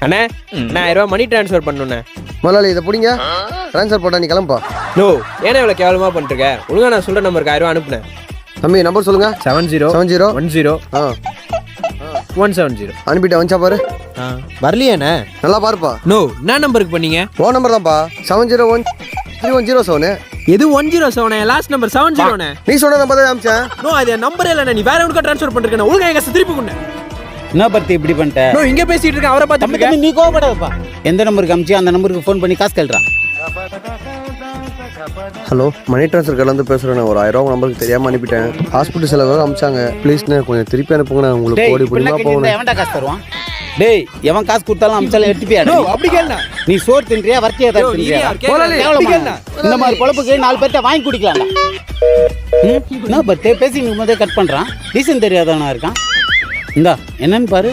அண்ணே நான் 1000 ரூபா மணி ட்ரான்ஸ்ஃபர் பண்ணணுண்ணே. முதலாளி இதை பிடிங்க, ட்ரான்ஸ்ஃபர் போட்டா நீ கிளம்பா. நோ ஏன்னா இவ்வளோ கேவலமாக பண்ணிருக்க. ஒழுங்கா நான் சொல்கிற நம்பருக்கு 1000 ரூபா அனுப்புனேன். தம்பி நம்பர் சொல்லுங்க. 7010 அனுப்பிட்டேன், வந்துச்சா பாரு. வரலையாண்ணே? நல்லா பாருப்பா. நோ என்ன நம்பருக்கு பண்ணீங்க? ஓ நம்பர் தான்ப்பா, 701310 எது 107? Last number 70. நீ சொன்ன நம்பர் தான் அமிச்சேன். நோ அது நம்பரே இல்லைண்ணே. நீ வேற ஒன்றுக்கா ட்ரான்ஸ்ஃபர் பண்ணிருக்கேன். ஒழுங்கா எங்க திருப்பி கொண்டு. என்ன பத்தி இப்படி பண்ணிட்ட? நோ இங்கே பேசிட்டு இருக்கேன், அவரை பார்த்து. நீ கோவப்படாதப்பா. எந்த நம்பருக்கு அமிச்சு அந்த நம்பருக்கு ஃபோன் பண்ணி காசு கேள்றான். ஹலோ, மணி ட்ரான்ஸ்ஃபர் கலந்து பேசுகிறேன். ஒரு 1000 ரூபா நம்பருக்கு தெரியாமல் அனுப்பிட்டேன். ஹாஸ்பிட்டல் செலவு அமிச்சாங்க. ப்ளீஸ்ண்ணே கொஞ்சம் திருப்பி அனுப்புங்கண்ணே. உங்களுக்கு கோடி புண்ணியமா போகணும். எவன்டா காசு தருவான்? டேய் எவன் காசு கொடுத்தாலும் அமிச்சாலும் எடுத்துப்பியா? அப்படி கேளுண்ணா. நீ சோறு தின்றியா வர்த்தியா தின்றியா? இந்த மாதிரி பொழப்புக்கு 4 பேர்ட்ட வாங்கி குடிக்கலாம்டா. என்ன பத்தே பேசிக்கும் போதே கட் பண்றான். ரீசன் தெரியாதவனா இருக்கான். இந்தா என்னன்னு பாரு.